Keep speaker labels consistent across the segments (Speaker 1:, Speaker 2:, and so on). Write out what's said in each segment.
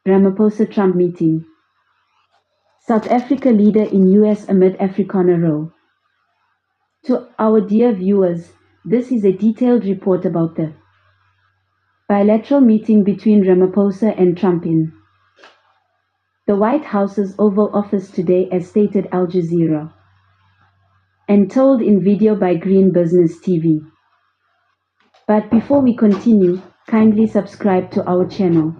Speaker 1: Ramaphosa-Trump meeting. South Africa leader in US amid Afrikaner row. To our dear viewers, this is a detailed report about the bilateral meeting between Ramaphosa and Trump in the White House's Oval Office today, as stated Al Jazeera, and told in video by Green Business TV. But before we continue, kindly subscribe to our channel.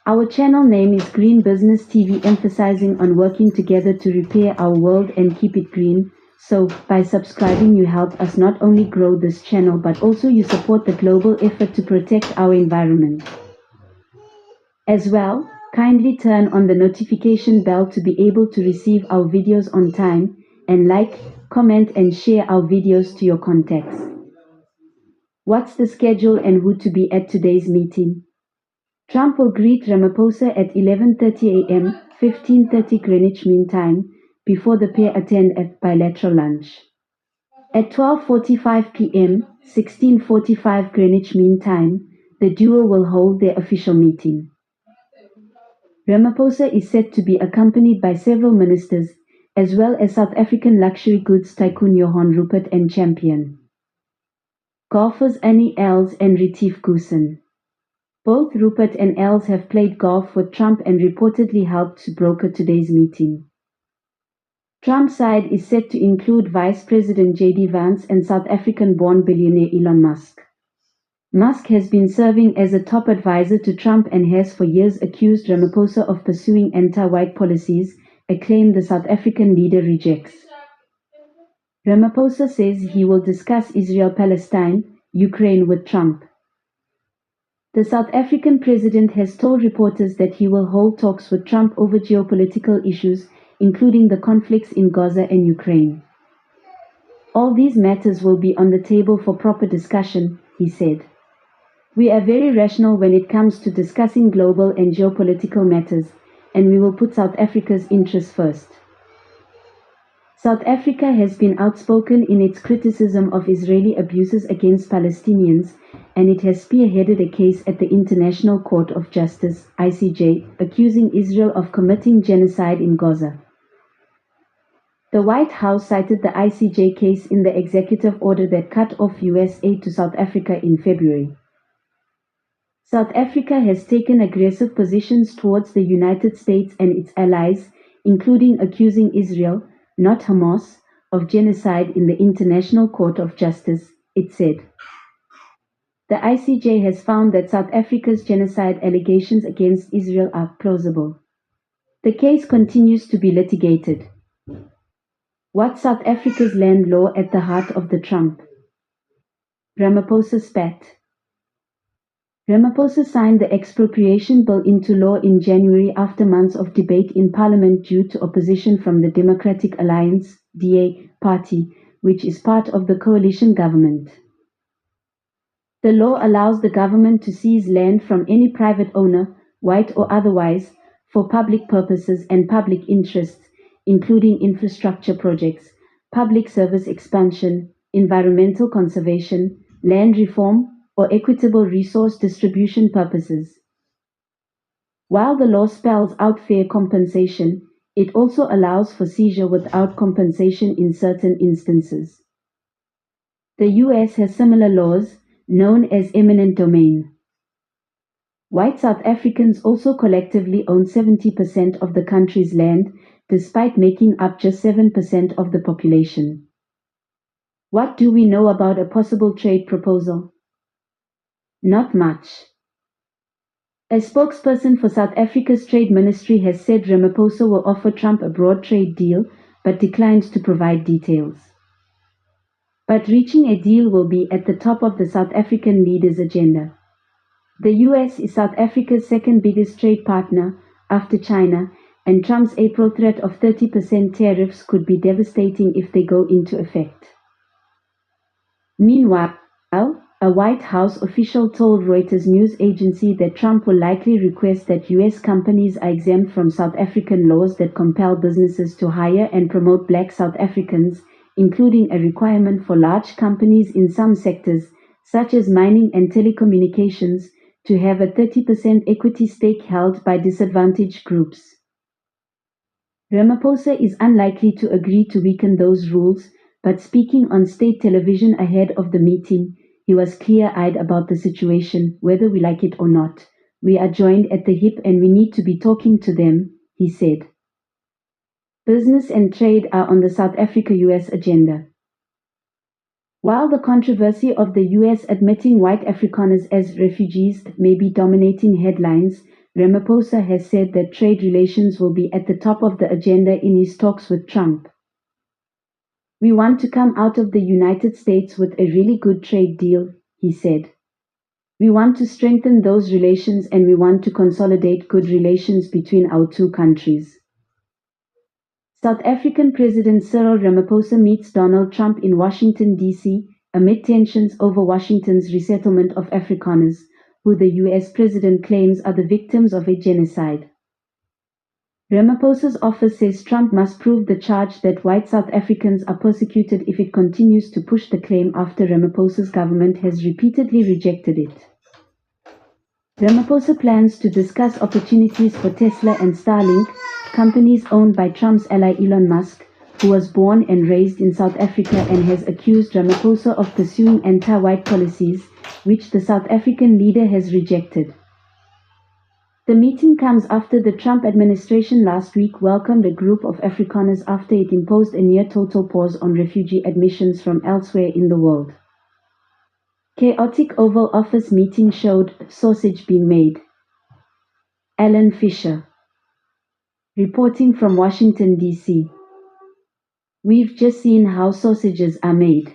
Speaker 1: Our channel name is Green Business TV, emphasizing on working together to repair our world and keep it green. So, by subscribing you help us not only grow this channel but also you support the global effort to protect our environment. As well, kindly turn on the notification bell to be able to receive our videos on time, and like, comment and share our videos to your contacts. What's the schedule and who to be at today's meeting? Trump will greet Ramaphosa at 11:30 a.m., 15:30 Greenwich Mean Time, before the pair attend a bilateral lunch. At 12:45 p.m., 16:45 Greenwich Mean Time, the duo will hold their official meeting. Ramaphosa is said to be accompanied by several ministers, as well as South African luxury goods tycoon Johan Rupert and champion golfers Annie Els and Retief Goosen. Both Rupert and Els have played golf with Trump and reportedly helped to broker today's meeting. Trump's side is set to include Vice President J.D. Vance and South African-born billionaire Elon Musk. Musk has been serving as a top advisor to Trump and has for years accused Ramaphosa of pursuing anti-white policies, a claim the South African leader rejects. Ramaphosa says he will discuss Israel-Palestine, Ukraine with Trump. The South African president has told reporters that he will hold talks with Trump over geopolitical issues, including the conflicts in Gaza and Ukraine. All these matters will be on the table for proper discussion, he said. We are very rational when it comes to discussing global and geopolitical matters, and we will put South Africa's interests first. South Africa has been outspoken in its criticism of Israeli abuses against Palestinians, and it has spearheaded a case at the International Court of Justice, ICJ, accusing Israel of committing genocide in Gaza. The White House cited the ICJ case in the executive order that cut off U.S. aid to South Africa in February. South Africa has taken aggressive positions towards the United States and its allies, including accusing Israel, not Hamas, of genocide in the International Court of Justice, it said. The ICJ has found that South Africa's genocide allegations against Israel are plausible. The case continues to be litigated. What's South Africa's land law at the heart of the Trump Ramaphosa spat? Ramaphosa signed the expropriation bill into law in January after months of debate in Parliament due to opposition from the Democratic Alliance (DA) party, which is part of the coalition government. The law allows the government to seize land from any private owner, white or otherwise, for public purposes and public interests, including infrastructure projects, public service expansion, environmental conservation, land reform, or equitable resource distribution purposes. While the law spells out fair compensation, it also allows for seizure without compensation in certain instances. The US has similar laws, known as eminent domain. White South Africans also collectively own 70% of the country's land, despite making up just 7% of the population. What do we know about a possible trade proposal? Not much. A spokesperson for South Africa's trade ministry has said Ramaphosa will offer Trump a broad trade deal, but declined to provide details. But reaching a deal will be at the top of the South African leader's agenda. The US is South Africa's second biggest trade partner, after China, and Trump's April threat of 30% tariffs could be devastating if they go into effect. Meanwhile, a White House official told Reuters news agency that Trump will likely request that US companies are exempt from South African laws that compel businesses to hire and promote Black South Africans, including a requirement for large companies in some sectors, such as mining and telecommunications, to have a 30% equity stake held by disadvantaged groups. Ramaphosa is unlikely to agree to weaken those rules, but speaking on state television ahead of the meeting, he was clear-eyed about the situation, whether we like it or not. We are joined at the hip and we need to be talking to them, he said. Business and trade are on the South Africa-US agenda. While the controversy of the US admitting white Afrikaners as refugees may be dominating headlines, Ramaphosa has said that trade relations will be at the top of the agenda in his talks with Trump. We want to come out of the United States with a really good trade deal, he said. We want to strengthen those relations and we want to consolidate good relations between our two countries. South African President Cyril Ramaphosa meets Donald Trump in Washington, D.C., amid tensions over Washington's resettlement of Afrikaners, who the U.S. president claims are the victims of a genocide. Ramaphosa's office says Trump must prove the charge that white South Africans are persecuted if it continues to push the claim after Ramaphosa's government has repeatedly rejected it. Ramaphosa plans to discuss opportunities for Tesla and Starlink, companies owned by Trump's ally Elon Musk, who was born and raised in South Africa and has accused Ramaphosa of pursuing anti-white policies, which the South African leader has rejected. The meeting comes after the Trump administration last week welcomed a group of Afrikaners after it imposed a near-total pause on refugee admissions from elsewhere in the world. Chaotic Oval Office meeting showed sausage being made. Alan Fisher, reporting from Washington, D.C. We've just seen how sausages are made.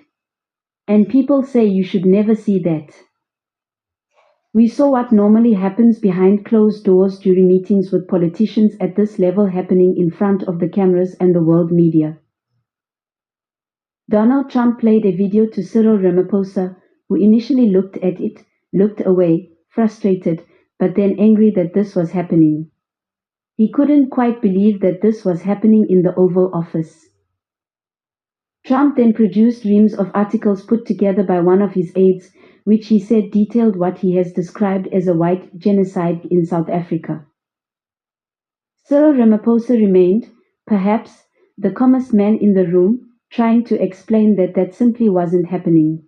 Speaker 1: And people say you should never see that. We saw what normally happens behind closed doors during meetings with politicians at this level happening in front of the cameras and the world media. Donald Trump played a video to Cyril Ramaphosa, who initially looked at it, looked away, frustrated, but then angry that this was happening. He couldn't quite believe that this was happening in the Oval Office. Trump then produced reams of articles put together by one of his aides, which he said detailed what he has described as a white genocide in South Africa. Cyril Ramaphosa remained, perhaps, the calmest man in the room, trying to explain that simply wasn't happening.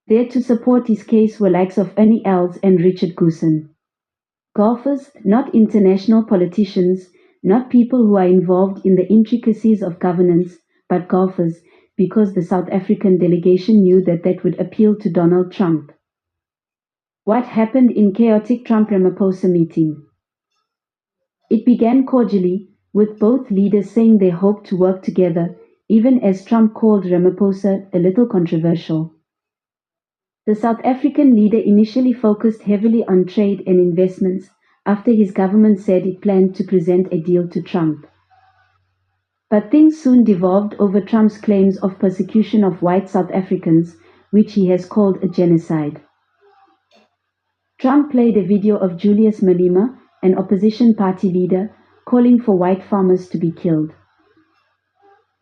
Speaker 1: There to support his case were likes of Ernie Els and Richard Goosen. Golfers, not international politicians, not people who are involved in the intricacies of governance, but golfers, because the South African delegation knew that would appeal to Donald Trump. What happened in chaotic Trump-Ramaphosa meeting? It began cordially, with both leaders saying they hoped to work together, even as Trump called Ramaphosa a little controversial. The South African leader initially focused heavily on trade and investments, after his government said it planned to present a deal to Trump. But things soon devolved over Trump's claims of persecution of white South Africans, which he has called a genocide. Trump played a video of Julius Malema, an opposition party leader, calling for white farmers to be killed.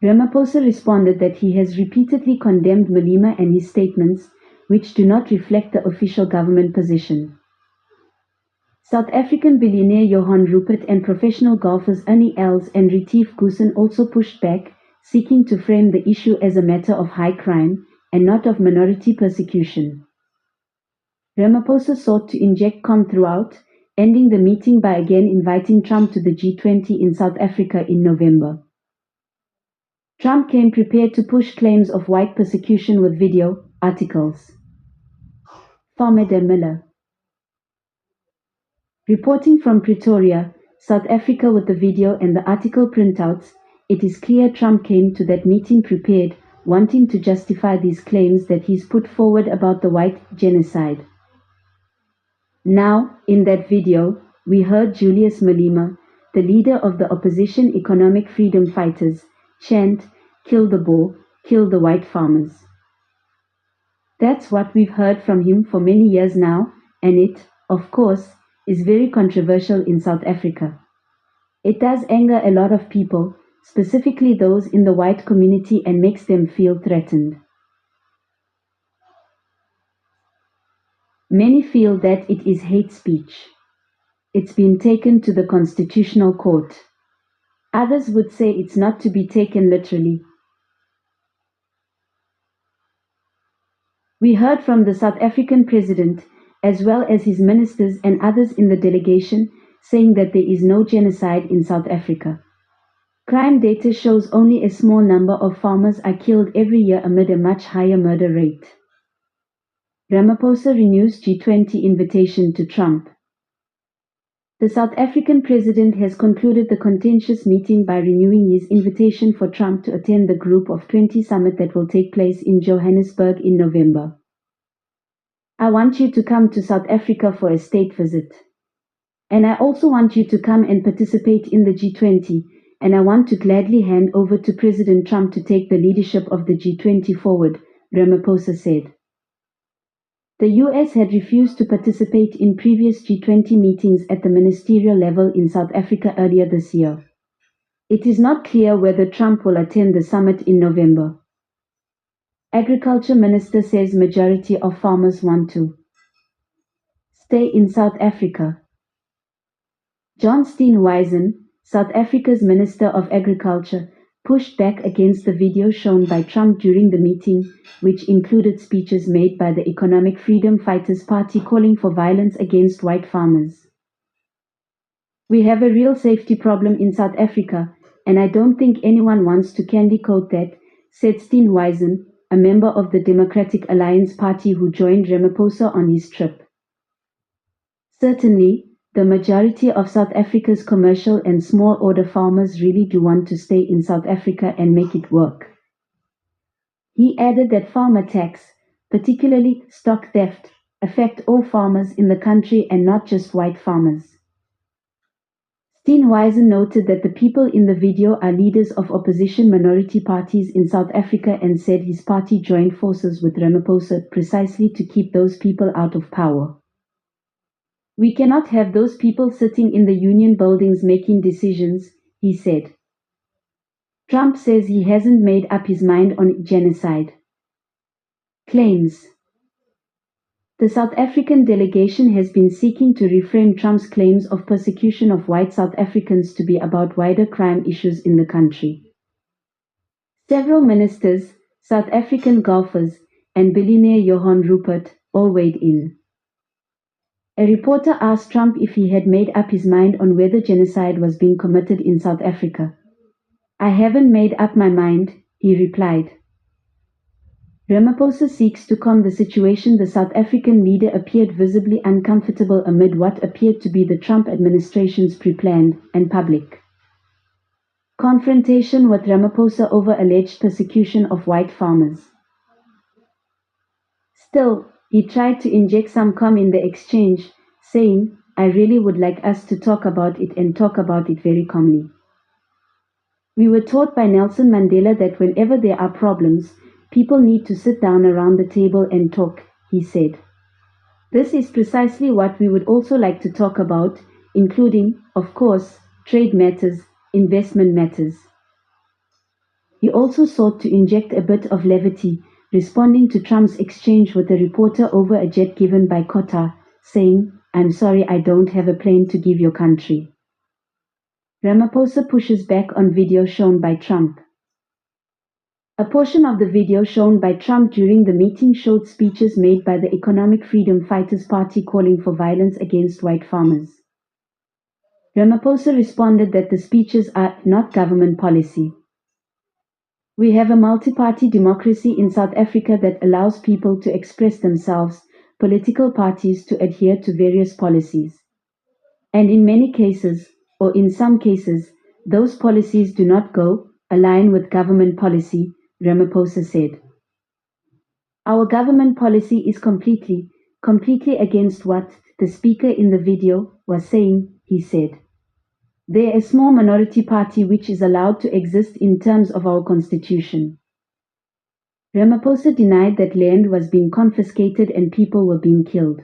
Speaker 1: Ramaphosa responded that he has repeatedly condemned Malema and his statements, which do not reflect the official government position. South African billionaire Johan Rupert and professional golfers Ernie Els and Richard Goosen also pushed back, seeking to frame the issue as a matter of high crime and not of minority persecution. Ramaphosa sought to inject calm throughout, ending the meeting by again inviting Trump to the G20 in South Africa in November. Trump came prepared to push claims of white persecution with video, articles. Farmada Miller, reporting from Pretoria, South Africa with the video and the article printouts, it is clear Trump came to that meeting prepared, wanting to justify these claims that he's put forward about the white genocide. Now, in that video, we heard Julius Malema, the leader of the opposition economic freedom fighters, chant, "Kill the Boer, kill the white farmers." That's what we've heard from him for many years now, and it, of course, is very controversial in South Africa. It does anger a lot of people, specifically those in the white community, and makes them feel threatened. Many feel that it is hate speech. It's been taken to the Constitutional Court. Others would say it's not to be taken literally. We heard from the South African president, as well as his ministers and others in the delegation, saying that there is no genocide in South Africa. Crime data shows only a small number of farmers are killed every year amid a much higher murder rate. Ramaphosa renews G20 invitation to Trump. The South African president has concluded the contentious meeting by renewing his invitation for Trump to attend the Group of 20 summit that will take place in Johannesburg in November. I want you to come to South Africa for a state visit. And I also want you to come and participate in the G20, and I want to gladly hand over to President Trump to take the leadership of the G20 forward, Ramaphosa said. The US had refused to participate in previous G20 meetings at the ministerial level in South Africa earlier this year. It is not clear whether Trump will attend the summit in November. Agriculture Minister says majority of farmers want to stay in South Africa. John Steenhuisen, South Africa's Minister of Agriculture, pushed back against the video shown by Trump during the meeting, which included speeches made by the Economic Freedom Fighters Party calling for violence against white farmers. We have a real safety problem in South Africa, and I don't think anyone wants to candy coat that, said Steenhuisen, a member of the Democratic Alliance Party who joined Ramaphosa on his trip. Certainly, the majority of South Africa's commercial and small order farmers really do want to stay in South Africa and make it work. He added that farm attacks, particularly stock theft, affect all farmers in the country and not just white farmers. Steenhuisen noted that the people in the video are leaders of opposition minority parties in South Africa and said his party joined forces with Ramaphosa precisely to keep those people out of power. We cannot have those people sitting in the union buildings making decisions, he said. Trump says he hasn't made up his mind on genocide. Claims. The South African delegation has been seeking to reframe Trump's claims of persecution of white South Africans to be about wider crime issues in the country. Several ministers, South African golfers, and billionaire Johann Rupert all weighed in. A reporter asked Trump if he had made up his mind on whether genocide was being committed in South Africa. I haven't made up my mind, he replied. Ramaphosa seeks to calm the situation. The South African leader appeared visibly uncomfortable amid what appeared to be the Trump administration's pre-planned and public confrontation with Ramaphosa over alleged persecution of white farmers. Still, he tried to inject some calm in the exchange, saying, I really would like us to talk about it and talk about it very calmly. We were taught by Nelson Mandela that whenever there are problems, people need to sit down around the table and talk, he said. This is precisely what we would also like to talk about, including, of course, trade matters, investment matters. He also sought to inject a bit of levity, responding to Trump's exchange with a reporter over a jet given by Qatar, saying, I'm sorry I don't have a plane to give your country. Ramaphosa pushes back on video shown by Trump. A portion of the video shown by Trump during the meeting showed speeches made by the Economic Freedom Fighters Party calling for violence against white farmers. Ramaphosa responded that the speeches are not government policy. We have a multi-party democracy in South Africa that allows people to express themselves, political parties to adhere to various policies. And in many cases, or in some cases, those policies do not align with government policy, Ramaphosa said. Our government policy is completely against what the speaker in the video was saying, he said. They're a small minority party which is allowed to exist in terms of our constitution. Ramaphosa denied that land was being confiscated and people were being killed.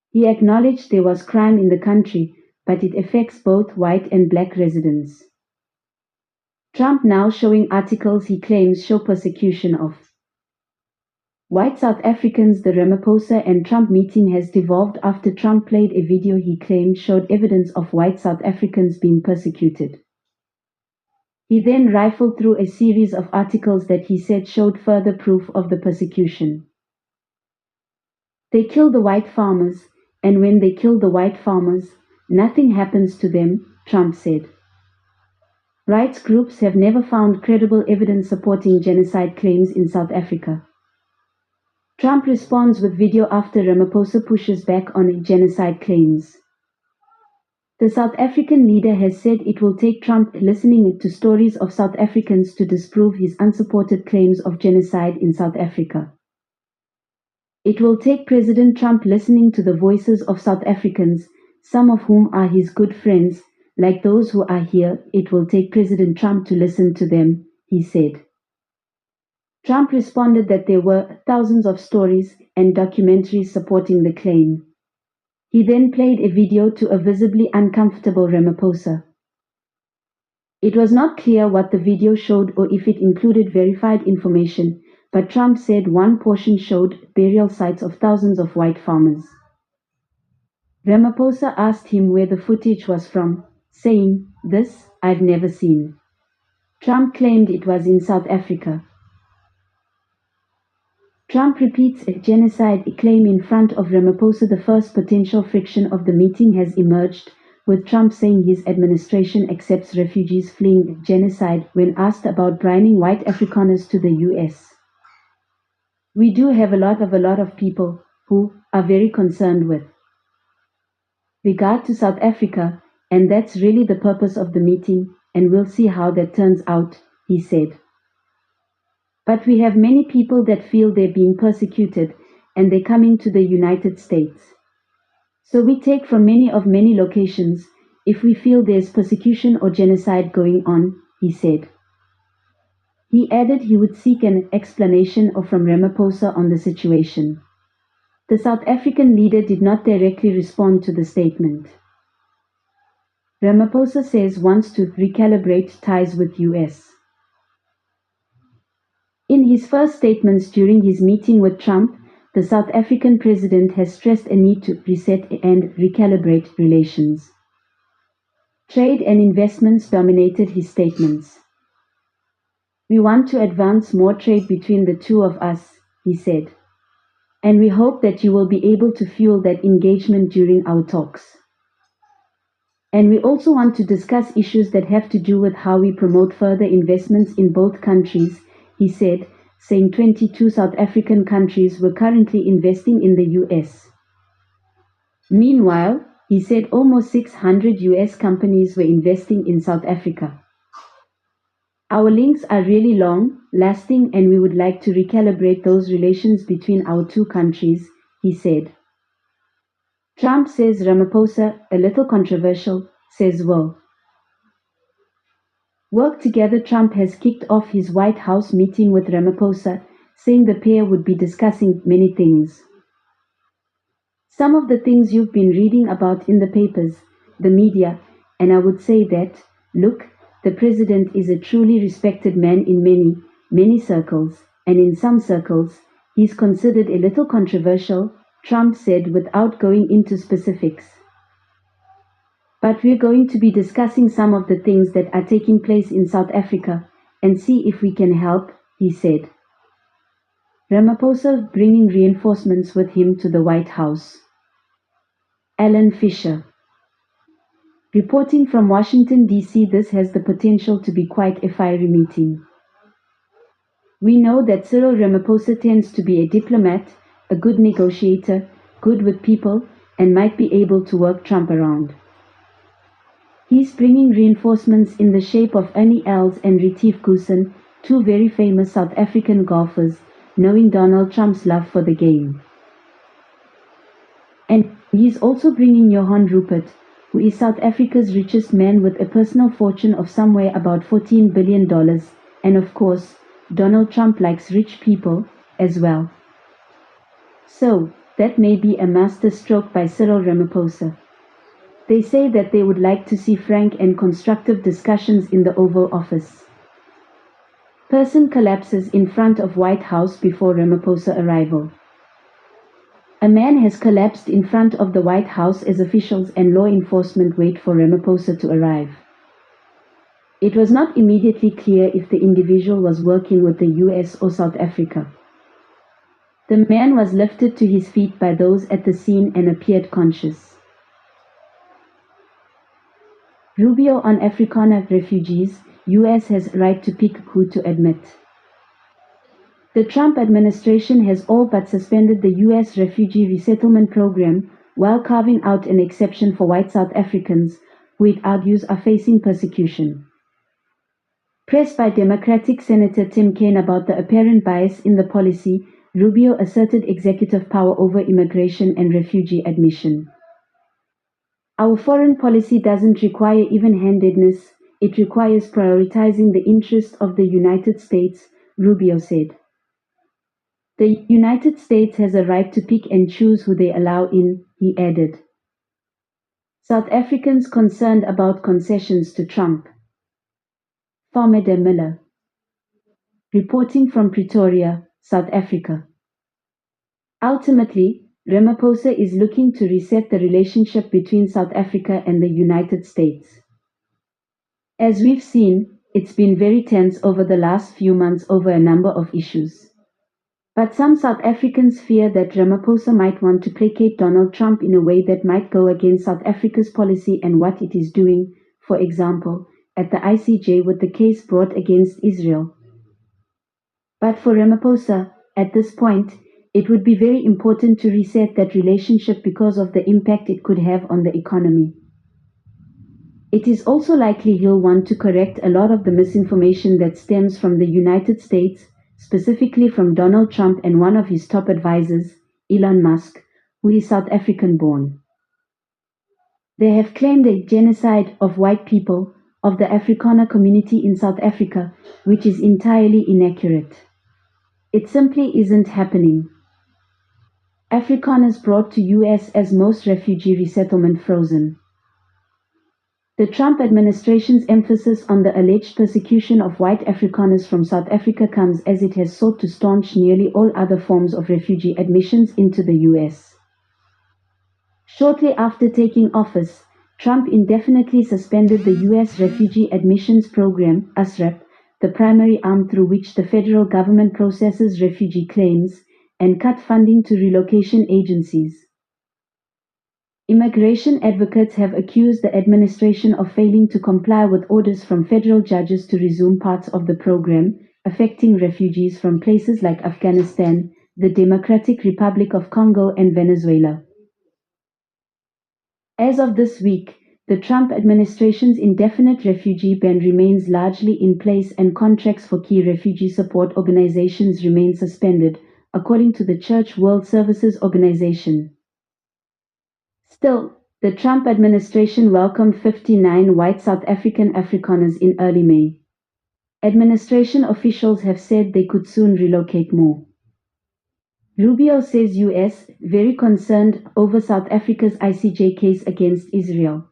Speaker 1: He acknowledged there was crime in the country, but it affects both white and black residents. Trump now showing articles he claims show persecution of White South Africans. The Ramaphosa and Trump meeting has devolved after Trump played a video he claimed showed evidence of white South Africans being persecuted. He then rifled through a series of articles that he said showed further proof of the persecution. They kill the white farmers, and when they kill the white farmers, nothing happens to them, Trump said. Rights groups have never found credible evidence supporting genocide claims in South Africa. Trump responds with video after Ramaphosa pushes back on genocide claims. The South African leader has said it will take Trump listening to stories of South Africans to disprove his unsupported claims of genocide in South Africa. It will take President Trump listening to the voices of South Africans, some of whom are his good friends, like those who are here. It will take President Trump to listen to them, he said. Trump responded that there were thousands of stories and documentaries supporting the claim. He then played a video to a visibly uncomfortable Ramaphosa. It was not clear what the video showed or if it included verified information, but Trump said one portion showed burial sites of thousands of white farmers. Ramaphosa asked him where the footage was from, saying, "This, I've never seen." Trump claimed it was in South Africa. Trump repeats a genocide claim in front of Ramaphosa. The first potential friction of the meeting has emerged, with Trump saying his administration accepts refugees fleeing genocide when asked about bringing white Afrikaners to the US. "We do have a lot of people who are very concerned with regard to South Africa, and that's really the purpose of the meeting, and we'll see how that turns out," he said. "But we have many people that feel they're being persecuted, and they're coming to the United States. So we take from many locations if we feel there's persecution or genocide going on," he said. He added he would seek an explanation from Ramaphosa on the situation. The South African leader did not directly respond to the statement. Ramaphosa says wants to recalibrate ties with US. In his first statements during his meeting with Trump, the South African president has stressed a need to reset and recalibrate relations. Trade and investments dominated his statements. "We want to advance more trade between the two of us," he said. "And we hope that you will be able to fuel that engagement during our talks. And we also want to discuss issues that have to do with how we promote further investments in both countries," he said, saying 22 South African countries were currently investing in the US. Meanwhile, he said almost 600 US companies were investing in South Africa. "Our links are really long lasting, and we would like to recalibrate those relations between our two countries," he said. Trump says Ramaphosa, a little controversial, says will work together. Trump has kicked off his White House meeting with Ramaphosa, saying the pair would be discussing many things. Some of the things you've been reading about in the papers, the media, and I would say that, look, the president is a truly respected man in many circles, and in some circles, he's considered a little controversial," Trump said without going into specifics. "But we're going to be discussing some of the things that are taking place in South Africa and see if we can help," he said. Ramaphosa bringing reinforcements with him to the White House. Alan Fisher reporting from Washington, D.C. This has the potential to be quite a fiery meeting. "We know that Cyril Ramaphosa tends to be a diplomat, a good negotiator, good with people, and might be able to work Trump around. He's bringing reinforcements in the shape of Annie Els and Retief Goosen, two very famous South African golfers, knowing Donald Trump's love for the game. And he's also bringing Johan Rupert, who is South Africa's richest man with a personal fortune of somewhere about $14 billion, and of course, Donald Trump likes rich people as well. So, that may be a master stroke by Cyril Ramaphosa. They say that they would like to see frank and constructive discussions in the Oval Office. Person collapses in front of White House before Ramaphosa arrival. A man has collapsed in front of the White House as officials and law enforcement wait for Ramaphosa to arrive. It was not immediately clear if the individual was working with the US or South Africa. The man was lifted to his feet by those at the scene and appeared conscious. Rubio on Afrikaner refugees, US has right to pick who to admit. The Trump administration has all but suspended the U.S. refugee resettlement program, while carving out an exception for white South Africans, who it argues are facing persecution. Pressed by Democratic Senator Tim Kaine about the apparent bias in the policy, Rubio asserted executive power over immigration and refugee admission. Our foreign policy doesn't require even-handedness, it requires prioritizing the interests of the United States, Rubio said. The United States has a right to pick and choose who they allow in, he added. South Africans concerned about concessions to Trump. Farmede Miller. Reporting from Pretoria, South Africa. Ultimately, Ramaphosa is looking to reset the relationship between South Africa and the United States. As we've seen, it's been very tense over the last few months over a number of issues. But some South Africans fear that Ramaphosa might want to placate Donald Trump in a way that might go against South Africa's policy and what it is doing, for example, at the ICJ with the case brought against Israel. But for Ramaphosa, at this point, it would be very important to reset that relationship because of the impact it could have on the economy. It is also likely he'll want to correct a lot of the misinformation that stems from the United States, specifically from Donald Trump and one of his top advisors, Elon Musk, who is South African-born. They have claimed a genocide of white people, of the Afrikaner community in South Africa, which is entirely inaccurate. It simply isn't happening. Afrikaners brought to US as most refugee resettlement frozen. The Trump administration's emphasis on the alleged persecution of white Afrikaners from South Africa comes as it has sought to staunch nearly all other forms of refugee admissions into the US. Shortly after taking office, Trump indefinitely suspended the US Refugee Admissions Program, USRAP, the primary arm through which the federal government processes refugee claims, and cut funding to relocation agencies. Immigration advocates have accused the administration of failing to comply with orders from federal judges to resume parts of the program, affecting refugees from places like Afghanistan, the Democratic Republic of Congo, and Venezuela. As of this week, the Trump administration's indefinite refugee ban remains largely in place and contracts for key refugee support organizations remain suspended, according to the Church World Services Organization. Still, the Trump administration welcomed 59 white South African Afrikaners in early May. Administration officials have said they could soon relocate more. Rubio says US very concerned over South Africa's ICJ case against Israel.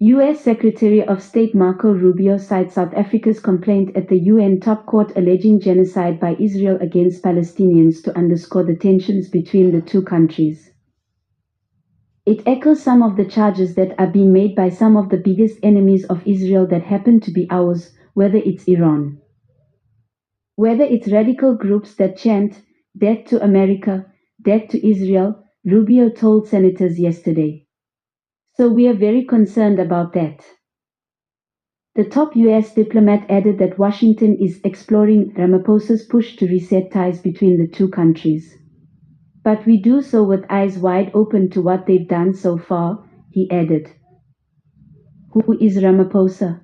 Speaker 1: US Secretary of State Marco Rubio cites South Africa's complaint at the UN top court alleging genocide by Israel against Palestinians to underscore the tensions between the two countries. It echoes some of the charges that are being made by some of the biggest enemies of Israel that happen to be ours, whether it's Iran, whether it's radical groups that chant, "Death to America, death to Israel," Rubio told senators yesterday. So we are very concerned about that. The top US diplomat added that Washington is exploring Ramaphosa's push to reset ties between the two countries. But we do so with eyes wide open to what they've done so far, he added. Who is Ramaphosa?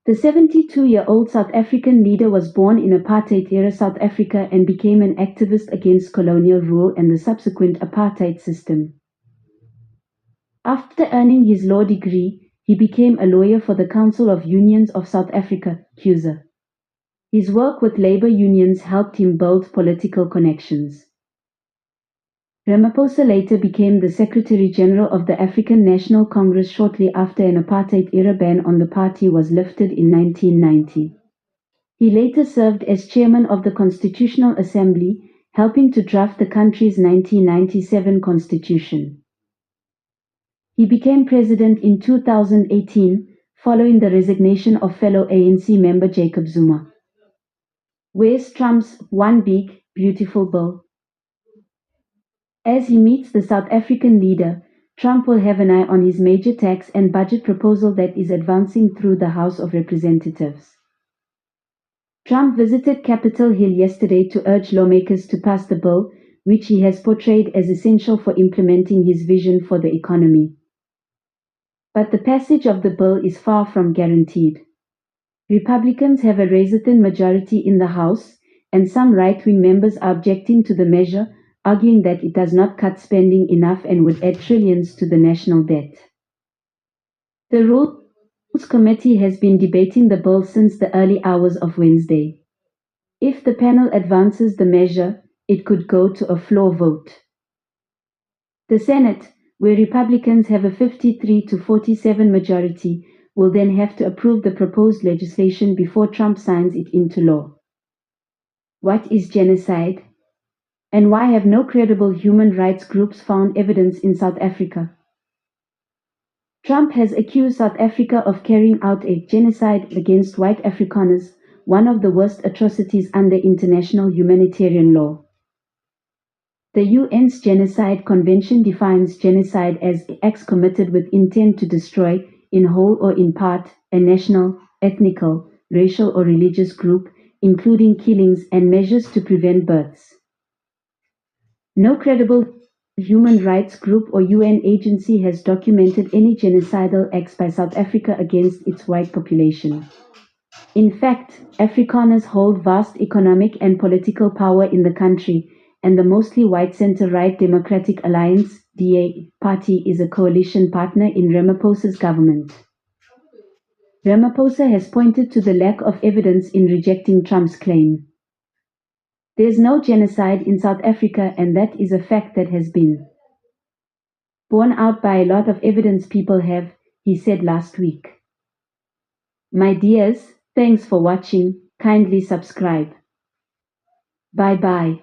Speaker 1: The 72-year-old South African leader was born in apartheid-era South Africa and became an activist against colonial rule and the subsequent apartheid system. After earning his law degree, he became a lawyer for the Council of Unions of South Africa, CUSA. His work with labor unions helped him build political connections. Ramaphosa later became the Secretary General of the African National Congress shortly after an apartheid-era ban on the party was lifted in 1990. He later served as Chairman of the Constitutional Assembly, helping to draft the country's 1997 constitution. He became president in 2018, following the resignation of fellow ANC member Jacob Zuma. Where's Trump's One Big, Beautiful Bill? As he meets the South African leader, Trump will have an eye on his major tax and budget proposal that is advancing through the House of Representatives. Trump visited Capitol Hill yesterday to urge lawmakers to pass the bill, which he has portrayed as essential for implementing his vision for the economy. But the passage of the bill is far from guaranteed. Republicans have a razor-thin majority in the House, and some right-wing members are objecting to the measure, arguing that it does not cut spending enough and would add trillions to the national debt. The Rules Committee has been debating the bill since the early hours of Wednesday. If the panel advances the measure, it could go to a floor vote. The Senate, where Republicans have a 53-47 majority, will then have to approve the proposed legislation before Trump signs it into law. What is genocide? And why have no credible human rights groups found evidence in South Africa? Trump has accused South Africa of carrying out a genocide against white Afrikaners, one of the worst atrocities under international humanitarian law. The UN's Genocide Convention defines genocide as acts committed with intent to destroy, in whole or in part, a national, ethnical, racial or religious group, including killings and measures to prevent births. No credible human rights group or UN agency has documented any genocidal acts by South Africa against its white population. In fact, Afrikaners hold vast economic and political power in the country, and the mostly white center-right Democratic Alliance (DA) party is a coalition partner in Ramaphosa's government. Ramaphosa has pointed to the lack of evidence in rejecting Trump's claim. There's no genocide in South Africa, and that is a fact that has been borne out by a lot of evidence people have, he said last week. My dears, thanks for watching, kindly subscribe. Bye bye.